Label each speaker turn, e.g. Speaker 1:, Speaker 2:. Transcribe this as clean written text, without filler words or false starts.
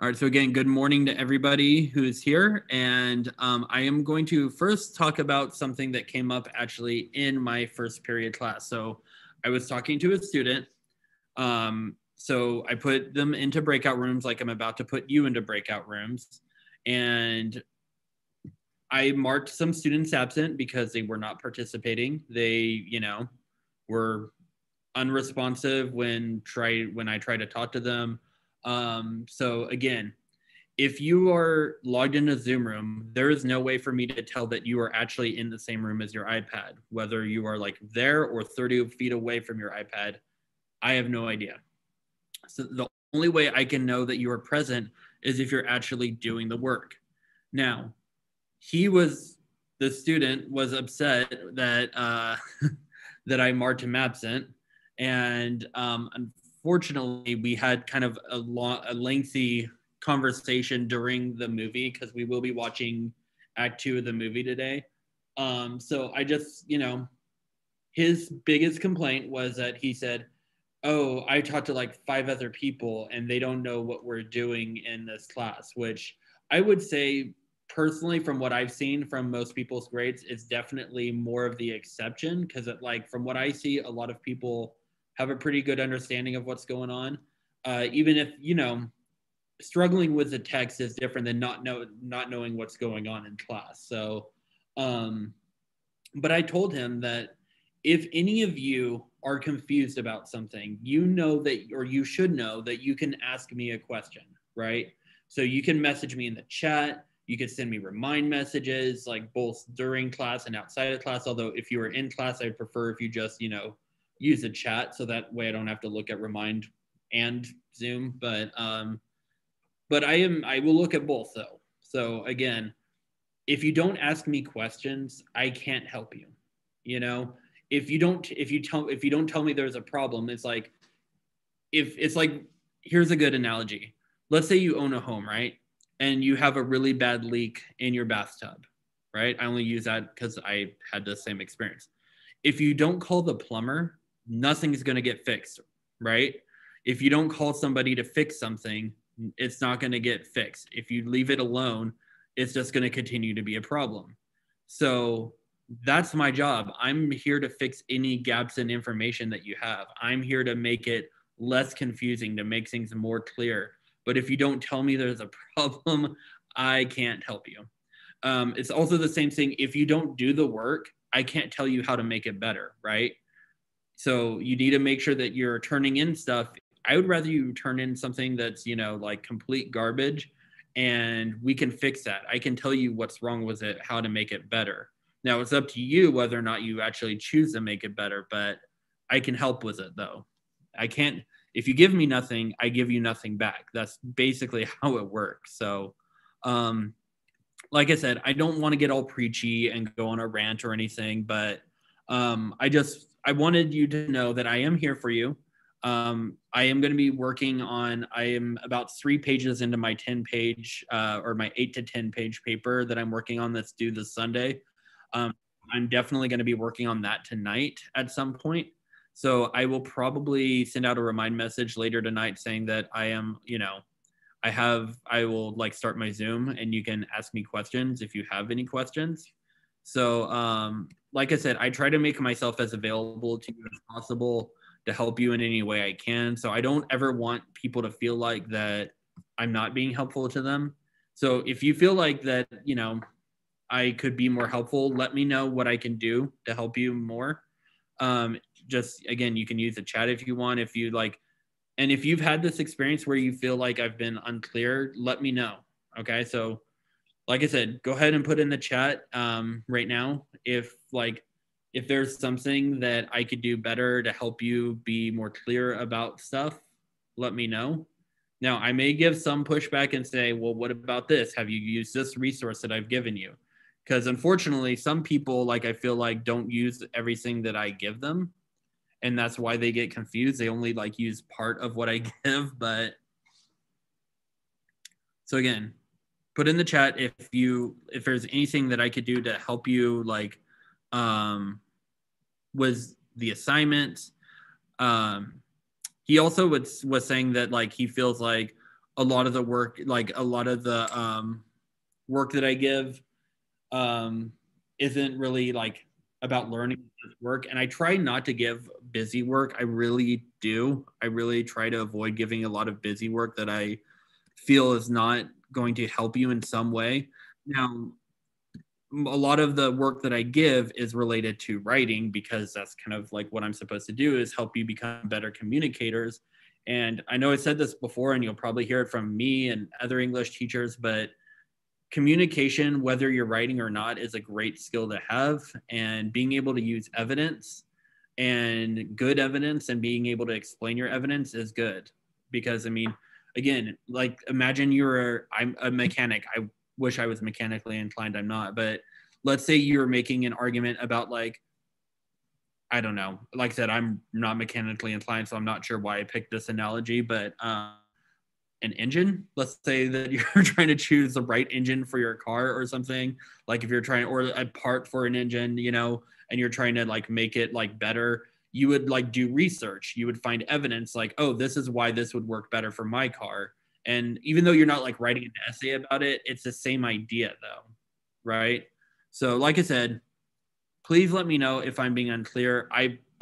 Speaker 1: All right, so again, good morning to everybody who's here. And I am going to first talk about something that came up actually in my first period class. So I was talking to a student. So I put them into breakout rooms like I'm about to put you into breakout rooms. And I marked some students absent because they were not participating. They, were unresponsive when I tried to talk to them. So again, if you are logged in a Zoom room, there is no way for me to tell that you are actually in the same room as your iPad, whether you are like there or 30 feet away from your iPad. I have no idea. So the only way I can know that you are present is if you're actually doing the work. Now, the student was upset that that I marked him absent, and unfortunately, we had kind of a lengthy conversation during the movie because we will be watching Act 2 of the movie today. So I just, his biggest complaint was that he said, "Oh, I talked to like 5 other people and they don't know what we're doing in this class," which I would say personally, from what I've seen from most people's grades, is definitely more of the exception because, like, from what I see, a lot of people have a pretty good understanding of what's going on. Even if struggling with the text is different than not knowing what's going on in class. So, but I told him that if any of you are confused about something, you know that, or you should know that you can ask me a question, right? So you can message me in the chat. You could send me remind messages, like both during class and outside of class. Although if you are in class, I'd prefer if you just, use a chat. So that way I don't have to look at remind and Zoom. But I will look at both though. So again, if you don't ask me questions, I can't help you. If you don't tell me there's a problem, it's like, if it's like, here's a good analogy. Let's say you own a home, right? And you have a really bad leak in your bathtub, right? I only use that because I had the same experience. If you don't call the plumber, nothing's going to get fixed, right? If you don't call somebody to fix something, it's not going to get fixed. If you leave it alone, it's just going to continue to be a problem. So that's my job. I'm here to fix any gaps in information that you have. I'm here to make it less confusing, to make things more clear. But if you don't tell me there's a problem, I can't help you. It's also the same thing. If you don't do the work, I can't tell you how to make it better, right? So you need to make sure that you're turning in stuff. I would rather you turn in something that's, like complete garbage, and we can fix that. I can tell you what's wrong with it, how to make it better. Now it's up to you whether or not you actually choose to make it better, but I can help with it though. I can't, if you give me nothing, I give you nothing back. That's basically how it works. So, like I said, I don't want to get all preachy and go on a rant or anything, but I wanted you to know that I am here for you. I am going to be working on, I am about 3 pages into my 10-page or my 8 to 10-page paper that I'm working on that's due this Sunday. I'm definitely going to be working on that tonight at some point. So I will probably send out a remind message later tonight saying that I am, I will like start my Zoom and you can ask me questions if you have any questions. So, like I said, I try to make myself as available to you as possible to help you in any way I can. So I don't ever want people to feel like that I'm not being helpful to them. So if you feel like that, I could be more helpful, let me know what I can do to help you more. Just again, you can use the chat if you want, if you like. And if you've had this experience where you feel like I've been unclear, let me know. Okay. So, like I said, go ahead and put in the chat right now. If there's something that I could do better to help you be more clear about stuff, let me know. Now, I may give some pushback and say, well, what about this? Have you used this resource that I've given you? Because unfortunately, some people, I feel like, don't use everything that I give them. And that's why they get confused. They only use part of what I give. But so again, put in the chat if there's anything that I could do to help you, was the assignment. He also was saying that he feels like, a lot of the work, like a lot of the work that I give isn't really like about learning work. And I try not to give busy work. I really do. I really try to avoid giving a lot of busy work that I feel is not going to help you in some way. Now, a lot of the work that I give is related to writing because that's kind of like what I'm supposed to do is help you become better communicators. And I know I said this before, and you'll probably hear it from me and other English teachers, but communication, whether you're writing or not, is a great skill to have. And being able to use evidence and good evidence and being able to explain your evidence is good. Because, I mean, again, like imagine I'm a mechanic. I wish I was mechanically inclined. I'm not. But let's say you're making an argument about like, I don't know. Like I said, I'm not mechanically inclined, so I'm not sure why I picked this analogy, but an engine. Let's say that you're trying to choose the right engine for your car or something. Like if you're trying, or a part for an engine, you know, and you're trying to like make it like better, you would like do research. You would find evidence like, oh, this is why this would work better for my car. And even though you're not like writing an essay about it, it's the same idea though, right? So like I said, please let me know if I'm being unclear. I